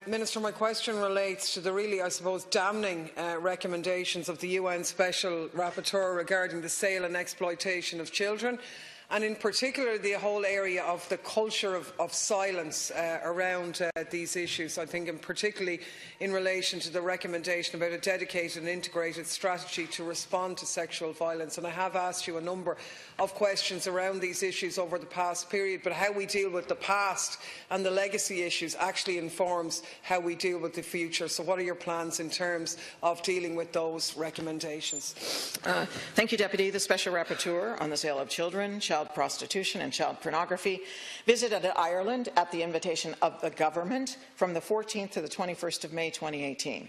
Minister, my question relates to the really, I suppose, damning recommendations of the UN Special Rapporteur regarding the sale and exploitation of children, and in particular the whole area of the culture of silence around these issues. I think particularly in relation to the recommendation about a dedicated and integrated strategy to respond to sexual violence. And I have asked you a number of questions around these issues over the past period, but how we deal with the past and the legacy issues actually informs how we deal with the future. So what are your plans in terms of dealing with those recommendations? Thank you, Deputy. The Special Rapporteur on the sale of children, child prostitution and child pornography visited Ireland at the invitation of the government from the 14th to the 21st of May 2018.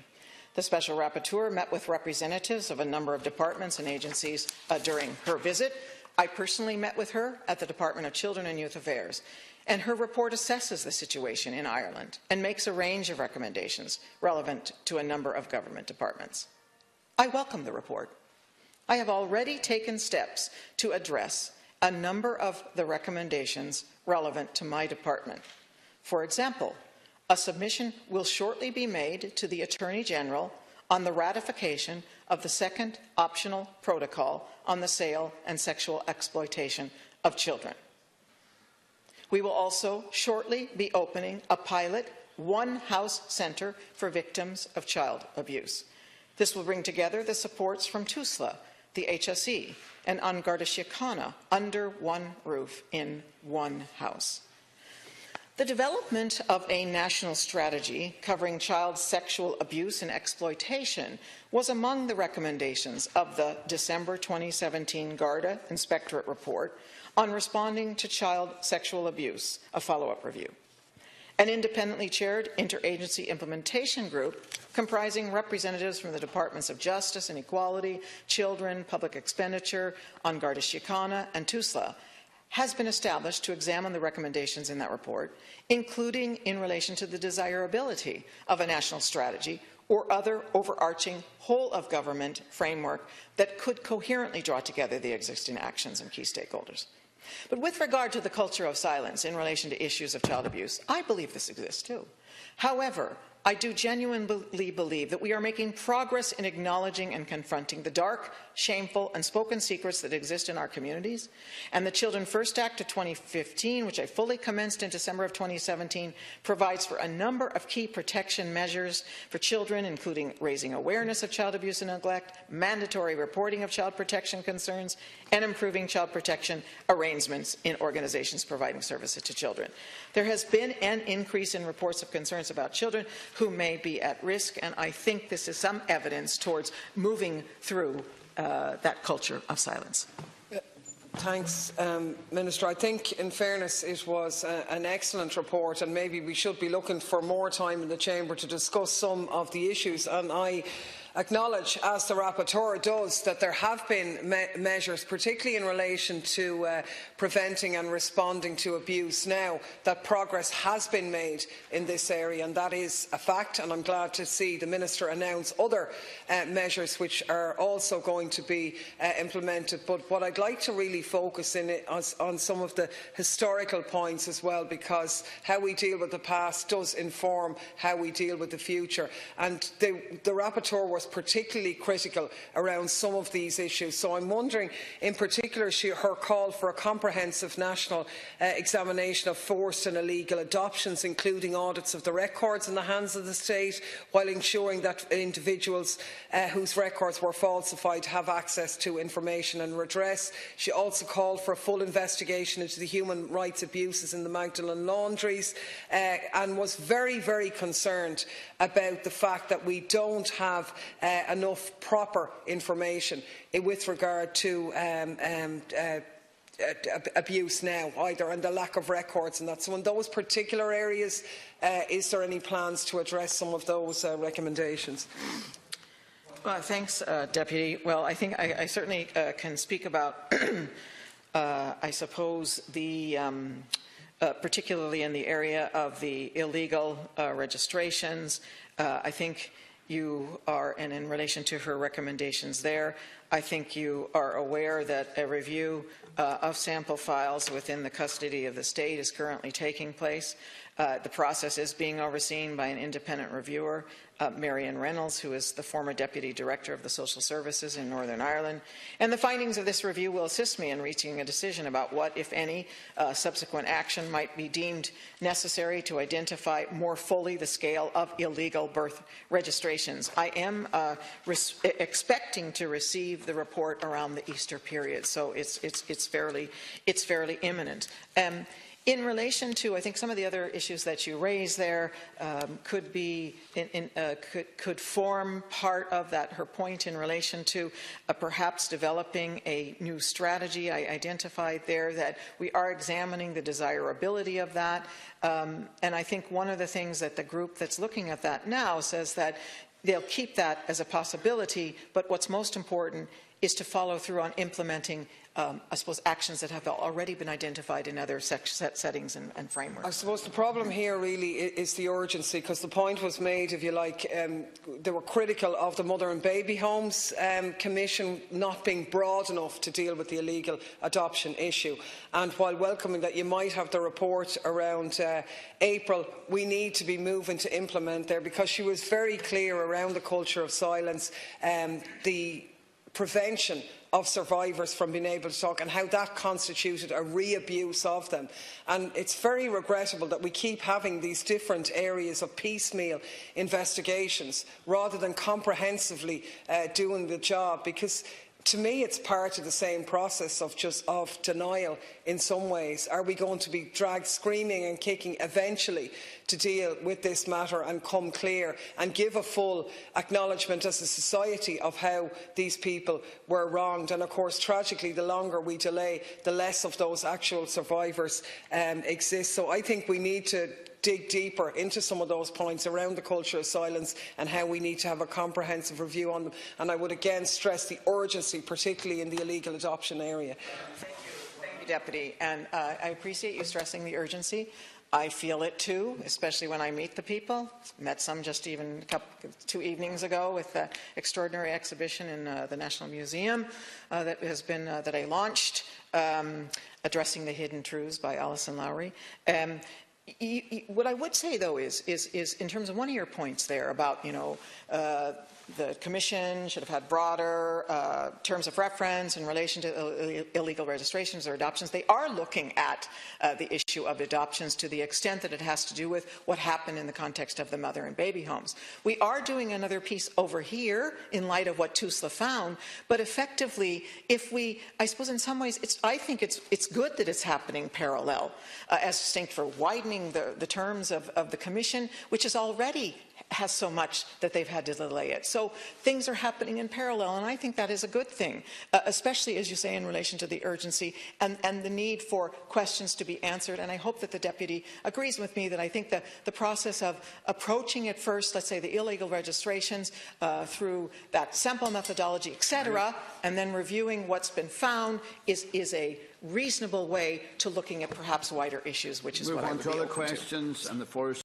The Special Rapporteur met with representatives of a number of departments and agencies during her visit. I personally met with her at the Department of Children and Youth Affairs, and her report assesses the situation in Ireland and makes a range of recommendations relevant to a number of government departments. I welcome the report. I have already taken steps to address a number of the recommendations relevant to my department. For example, a submission will shortly be made to the Attorney General on the ratification of the second optional protocol on the sale and sexual exploitation of children. We will also shortly be opening a pilot one-house centre for victims of child abuse. This will bring together the supports from TUSLA, the HSE, and An Garda Síochána under one roof in one house. The development of a national strategy covering child sexual abuse and exploitation was among the recommendations of the December 2017 Garda Inspectorate Report on responding to child sexual abuse, a follow-up review. An independently chaired interagency implementation group comprising representatives from the Departments of Justice and Equality, Children, Public Expenditure, An Garda Síochána and TUSLA has been established to examine the recommendations in that report, including in relation to the desirability of a national strategy or other overarching whole-of-government framework that could coherently draw together the existing actions and key stakeholders. But with regard to the culture of silence in relation to issues of child abuse, I believe this exists too. However, I do genuinely believe that we are making progress in acknowledging and confronting the dark, shameful and spoken secrets that exist in our communities, and the Children First Act of 2015, which I fully commenced in December of 2017, provides for a number of key protection measures for children, including raising awareness of child abuse and neglect, mandatory reporting of child protection concerns, and improving child protection arrangements in organizations providing services to children. There has been an increase in reports of concerns about children who may be at risk, and I think this is some evidence towards moving through that culture of silence. Thanks, Minister. I think, in fairness, it was an excellent report, and maybe we should be looking for more time in the Chamber to discuss some of the issues. And I acknowledge, as the Rapporteur does, that there have been measures, particularly in relation to preventing and responding to abuse now, that progress has been made in this area, and that is a fact, and I'm glad to see the Minister announce other measures which are also going to be implemented. But what I'd like to really focus on some of the historical points as well, because how we deal with the past does inform how we deal with the future. And the Rapporteur was particularly critical around some of these issues. So I'm wondering, in particular, her call for a comprehensive national examination of forced and illegal adoptions, including audits of the records in the hands of the state, while ensuring that individuals whose records were falsified have access to information and redress. She also called for a full investigation into the human rights abuses in the Magdalen laundries, and was very, very concerned about the fact that we don't have enough proper information with regard to abuse now either, and the lack of records and that. So in those particular areas, is there any plans to address some of those recommendations? Thanks, Deputy. Well, I think I certainly can speak about, I suppose, the particularly in the area of the illegal registrations. I think you are, and in relation to her recommendations there, I think you are aware that a review of sample files within the custody of the state is currently taking place. The process is being overseen by an independent reviewer, Marion Reynolds, who is the former Deputy Director of the Social Services in Northern Ireland. And the findings of this review will assist me in reaching a decision about what, if any, subsequent action might be deemed necessary to identify more fully the scale of illegal birth registrations. I am expecting to receive the report around the Easter period, so it's fairly imminent. In relation to, I think some of the other issues that you raised there could form part of that, her point in relation to perhaps developing a new strategy. I identified there that we are examining the desirability of that, and I think one of the things that the group that's looking at that now says that they'll keep that as a possibility, but what's most important is to follow through on implementing I suppose, actions that have already been identified in other settings and frameworks. I suppose the problem here really is the urgency, because the point was made, if you like, they were critical of the Mother and Baby Homes Commission not being broad enough to deal with the illegal adoption issue. And while welcoming that you might have the report around April, we need to be moving to implement there, because she was very clear around the culture of silence, the prevention of survivors from being able to talk, and how that constituted a re-abuse of them. And it's very regrettable that we keep having these different areas of piecemeal investigations rather than comprehensively doing the job, because to me it's part of the same process of denial in some ways. Are we going to be dragged screaming and kicking eventually to deal with this matter and come clear and give a full acknowledgement as a society of how these people were wronged? And of course, tragically, the longer we delay, the less of those actual survivors exist. So I think we need to dig deeper into some of those points around the culture of silence and how we need to have a comprehensive review on them. And I would again stress the urgency, particularly in the illegal adoption area. Thank you, Deputy. And I appreciate you stressing the urgency. I feel it too, especially when I meet the people. Met some just even 2 evenings ago with the extraordinary exhibition in the National Museum that I launched, Addressing the Hidden Truths by Alison Lowry. What I would say, though, is in terms of one of your points there about, the Commission should have had broader terms of reference in relation to illegal registrations or adoptions. They are looking at the issue of adoptions to the extent that it has to do with what happened in the context of the mother and baby homes. We are doing another piece over here in light of what TUSLA found, but effectively, I suppose in some ways, I think it's good that it's happening parallel, as distinct for widening the terms of the Commission, which is already has so much that they've had to delay it. So things are happening in parallel, and I think that is a good thing, especially, as you say, in relation to the urgency and the need for questions to be answered. And I hope that the Deputy agrees with me that I think the process of approaching it first, let's say the illegal registrations, through that sample methodology, etc., and then reviewing what's been found is a reasonable way to looking at perhaps wider issues, which is what I would be open to. Move on to other questions, and the floor is